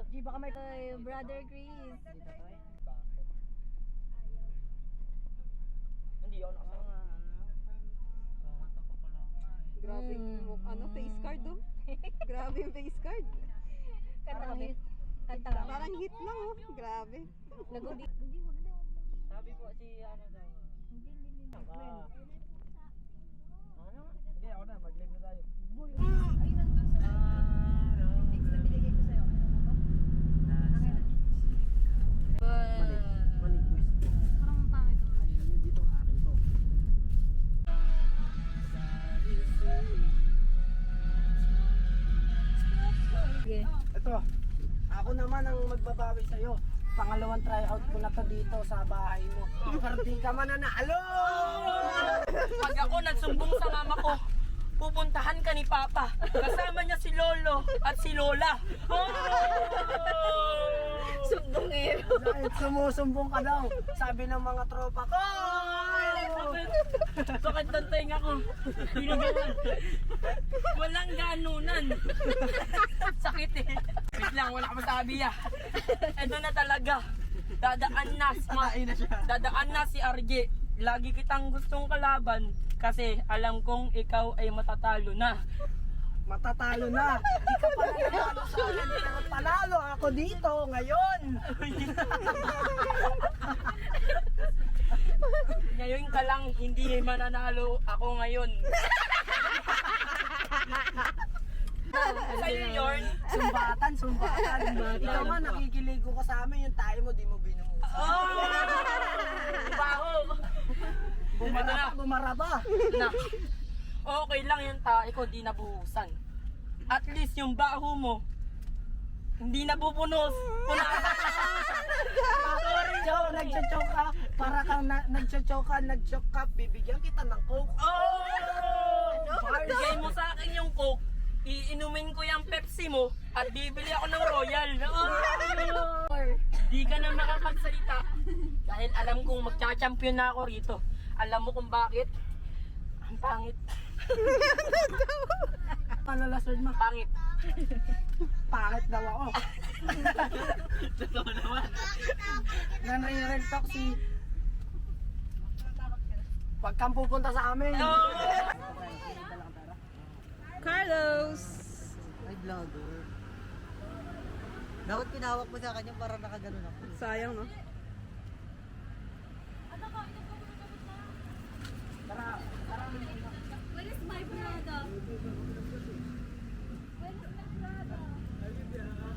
G, baka may Brother Chris. Hindi ako nakasama. Grabe yung face card oh. Grabe yung face card. Kanta kami. Kanta kami. Parang hit lang oh. Grabe. Nagudi. Hindi, wag na. Sabi po si ano daw. Hindi. Ano? Sige, ako na. Mag-live na tayo. Boy, ay nandun sa text na binigay ko sa'yo. Ano mo ba? Mali twist. Parang pangit. Ayun yun dito. Akin to. Sige. Ito. Ako naman ang magbabawi sa'yo. Pangalawang tryout ko na to dito sa bahay mo. Pero di ka mananalo! Pag ako nagsumbong sa mama ko, pupuntahan ka ni Papa. Kasama niya si Lolo at si Lola. Sumbongero. Dahil sumusumbong ka daw. Sabi ng mga tropa ko. Sakit ng tenga ko. Ginagawan. Walang ganunan. Sakit eh. Wait lang, wala ka masabi ah. Eto na talaga. Dadaan na si RJ. Lagi kitang gustong kalaban kasi alam kong ikaw ay matatalo na. Matatalo na. Di ka pala nanalo sa akin. Pero panalo ako dito ngayon. Ngayon ka lang hindi mananalo ako ngayon. Sa'yo yun? Sumbatan. Ikaw man nakikiligo ka sa amin. Yung tayo mo di mo binuhusan. Oh! Baho! Bumaraba. Na. Okay lang yung tae ko di nabuhusan. At least yung baho mo hindi nabupunos. Joe, nagchochoke ka. Para kang nagchochoke ka. Bibigyan kita ng coke. Oh! Bigay mo sa akin yung coke. Iinumin ko yung Pepsi mo at bibili ako ng Royal. Di ka na makapagsalita dahil alam kong magcha-champion na ako rito. Alam mo kung bakit? Ang pangit. Palalasord mo. Pangit. Pangit daw ako. Totoo naman. Nanay-real talk si... Pag kang pupunta sa amin. Carlos! Ay, vlogger. Dapat pinawak mo sa kanya para nakaganon ako. Sayang no? Where is my brother? Where is my brother?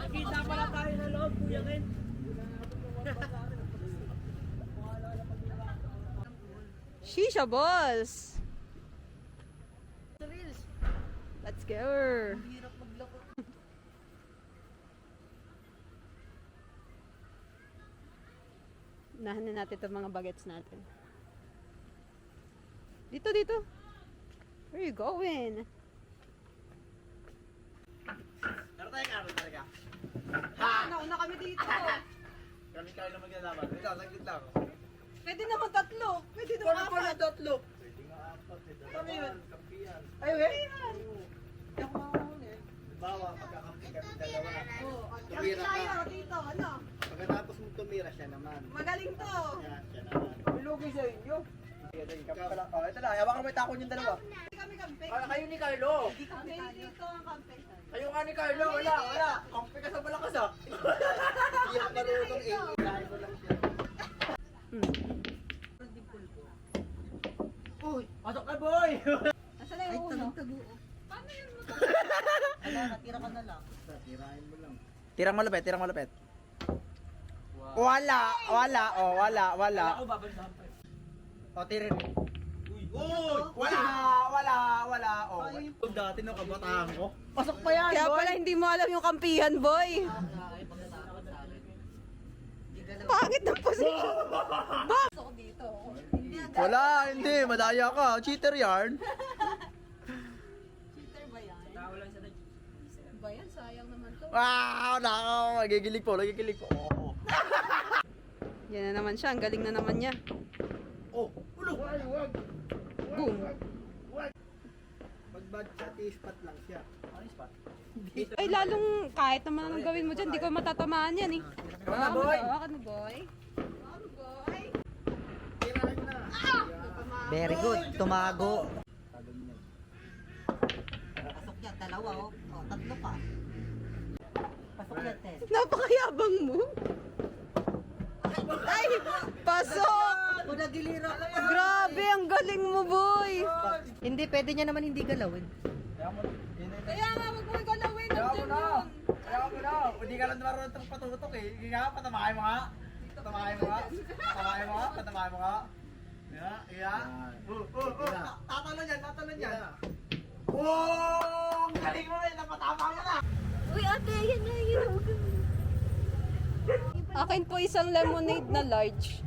Nakita pala tayo na loob, Kuya Ken. Shisha balls! Let's go! Hirap maglako. Unahan na natin itong mga bagets natin. Dito! Where are you going? Pero tayo ka, talaga. Nauna kami dito! Kami kayo na maglalaban. Ito, saglit lang. Pwede naman tatlo! Pwede Paano naman pa na apat! tatlo? Kami yun. Ay, wait. Yung mga eh. Bawa, pagkakampi kami dalawa. Kami tayo dito! Ano? Pagkatapos mong tumira siya naman. Magaling to! Siya naman. Bilugi sa inyo. Kami pala. Oh, ito na. Hawakan mo yung takon yung dalawa. Kami kampe! Kayo ni Carlo. Kami dito ang kampe! Kayo nga ni Carlo. Wala. Kampi ka sa malakas ah. Hindi ako marunong eh. Dahil ko lang siya. Uy, pasok na boy. Nasaan na Ay, yung uno? tago. Wala, natira ka na lang. Tirahin mo lang. Tirang malapit. Wala. Ako babansahan pa. O, tirin. Uy, wala. O, Dati nung kabataan ko. pasok pa yan, Kaya boy. pala hindi mo alam yung kampihan, boy! Pangit ng position! Wala, hindi. Madaya ka. Cheater yarn. Nawalan sa Ba yan? Sayang naman to. Wow, nako. Nagigilig po. Oo. Yan na naman siya. Ang galing na naman niya. Oh, ulo. Boom! bad siya, T-spot lang siya. Ay, lalong kahit naman anong gawin mo dyan, di ko matatamaan yan eh. Wala, boy! Hawakan mo, boy. Very good. Tumago. Pasok yan. Dalawa oh. Oh, tatlo pa. Pasok yan, Ted. Napakayabang mo. Ay, pasok! O, nagilira ka. Grabe, ang galing mo, boy. Hindi, pwede niya naman hindi galawin. Kaya nga, wag mo igalawin. Kaya mo na! Hindi ka lang marunong itong patutok eh. Hindi nga, patamahin mo nga. Patamahin mo nga. Patamahin mo nga. Patamahin mo nga. Tatalon yan. Wow! Ang galing mo eh. Napatama mo na. Uy, ate, yan na yun. Akin po isang lemonade na large.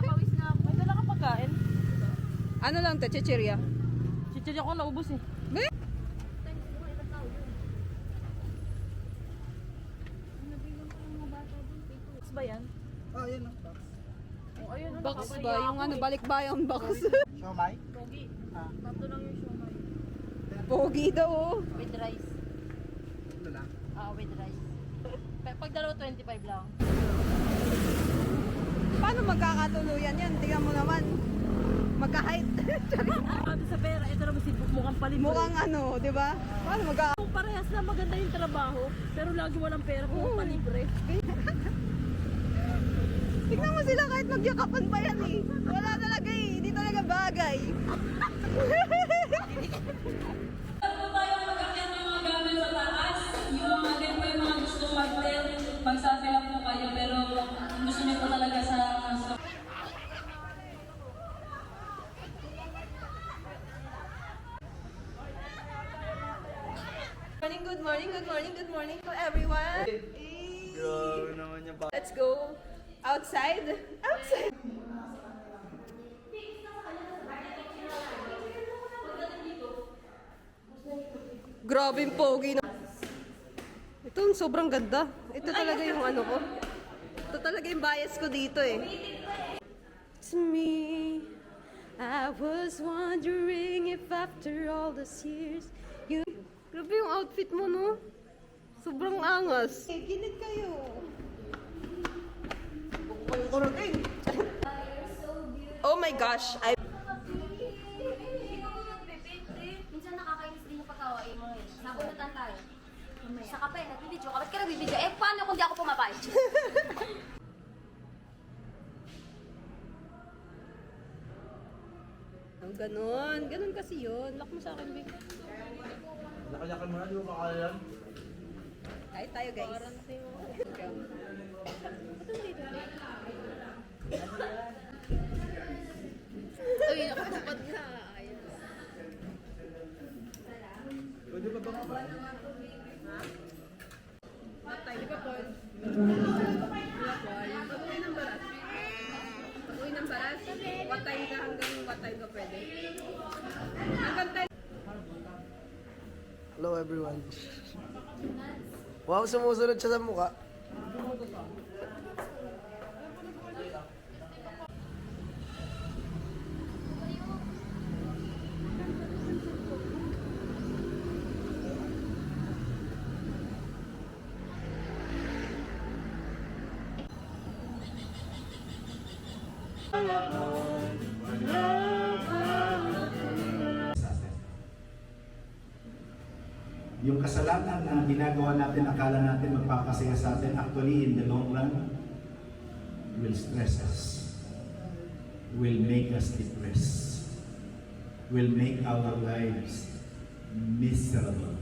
Pawis na ako. May dala ka pagkain. Ano lang to, chichirya? Chichirya ko naubos eh. Box ba yan? Oh, yun oh. Oh, ayun. Box ba? Yung ano, balikbayan box. Siomay? Pogi. Tatlo lang yung siomay. Pogi daw oh. With rice. Ano lang? With rice. Pag dalawa 25 lang. Paano magkakatuluyan yan? Tingnan mo naman. Magka-height. Sabi sa pera, ito naman si mukhang palibre. Mukhang ano, di ba? Paano magka... Kung parehas na maganda yung trabaho, pero lagi walang pera kung palibre. Tingnan mo sila kahit magyakapan pa yan eh. Wala talaga eh. Hindi talaga bagay. Yung mga din po yung mga gusto mag-tent, magsabi lang po kayo, pero gusto niyo po talaga sa Good morning to everyone. Grabe naman yung Let's go outside. Outside. Grabe yung pogi na. Ito ang sobrang ganda. Ito talaga yung ano ko. Ito talaga yung bias ko dito eh. It's me. I was wondering if after all these years you... Grabe yung outfit mo, no? Sobrang angas. Eh, gilid kayo. Oh my gosh. Minsan nakakainis din yung pagkawain mo eh. Nabunutan tayo. Sa kape, nagbibidyo ka. Ba't ka nagbibidyo? Eh, paano kung di ako pumapayag? Ang ganon. Ganon kasi yun. Lock mo sa akin, babe. Nakayakan mo na, di mo makakaya yan. Ay, tayo, guys. Uy, nakapapad na. Pwede ba bang ba? Tayo, di ba, Paul? Di ba, Paul? Pag-uwi ng baras. Pag-uwi ng baras, what time ka hanggang what time ka pwede? Hanggang time. Hello everyone. Wow, sumusunod siya sa mukha. Yung kasalanan na ginagawa natin, akala natin magpapasaya sa atin, actually in the long run, will stress us, will make us depressed, will make our lives miserable.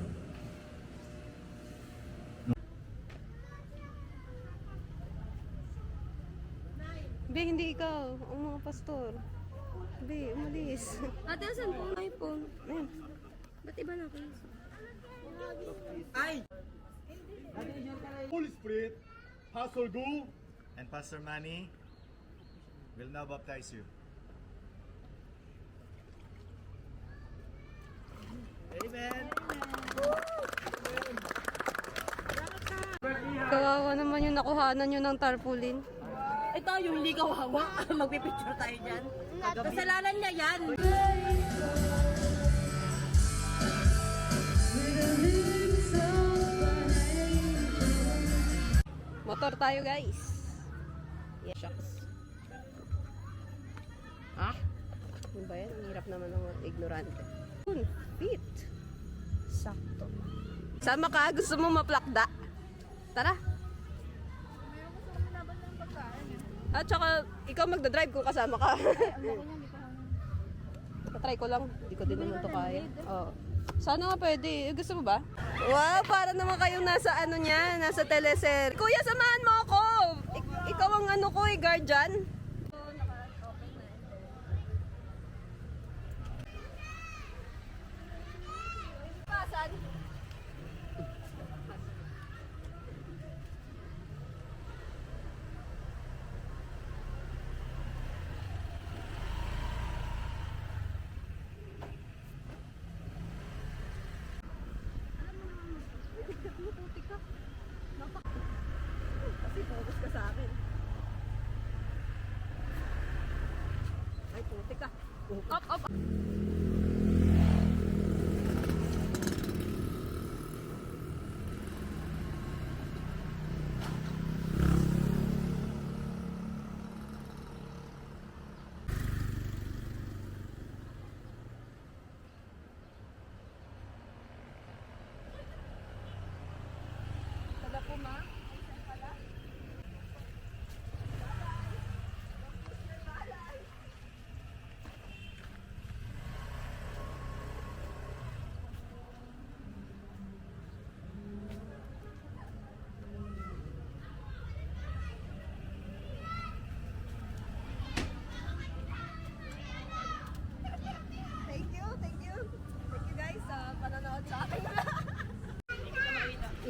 Be, hindi ikaw. Ang mga pastor. Be, umalis. Ate, saan po ang iPhone? Ayun. Ba't iba na kayo? Holy Spirit, Pastor Gu, and Pastor Manny will now baptize you. Amen. Kawawa naman yung nakuhanan nyo ng tarpaulin. Ito, yung hindi kawawa. Magpipicture tayo dyan. Kasalanan niya yan. Motor tayo, guys. Yeah. Shucks. Ha? Yun ba yan? Ang hirap naman ng ignorante. Fit. Sakto. Sama ka? Gusto mo maplakda? Tara. At saka, ikaw magdadrive kung kasama ka. Tatry ko lang. Hindi ko din naman ito kaya. Oo. Sana nga pwede. Gusto mo ba? Wow, para naman kayong nasa ano niya, nasa teleser. Kuya, samahan mo ako! Ikaw ang ano ko eh, guardian. Kasi focus ka sa akin. Ay, putik ka. Up, up.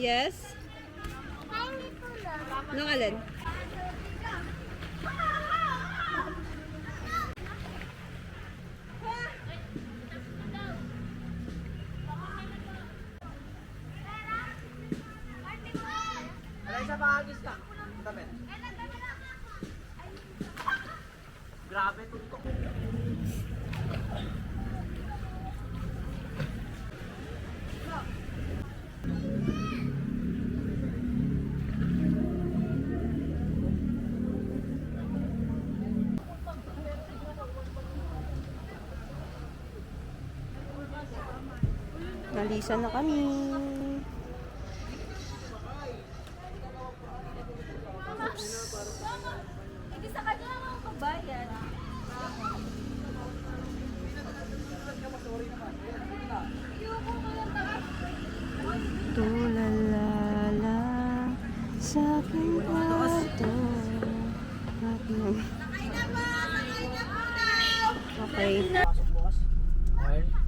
Yes? Nang alin? Alay sa bahagis ka. Tapet. Grabe tuntok. Nalisan na kami. Hindi sa kanya ang pagbayad. Tulalala sa aking kwarto. Okay.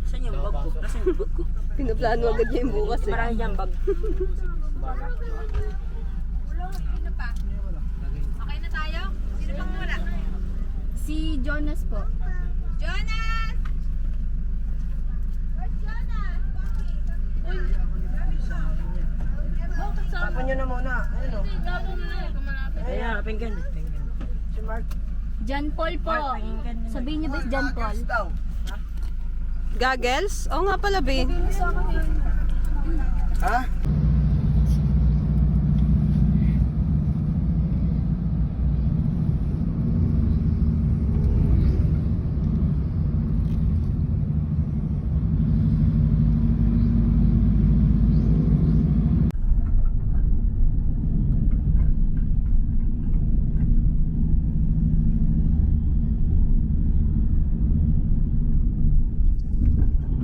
Saan yung bag ko? Nasaan yung bag ko? Pinaplano agad niya yung bukas eh. Marami dyan bag. Okay na tayo? Sino pang wala? Si Jonas po. Jonas! Where's Jonas? Tapan nyo na muna. Ayun o. Ayan, pinggan. Si Mark. John Paul po. Sabihin niyo ba si John Paul? Daw. Goggles? Oo nga pala, be. Ha?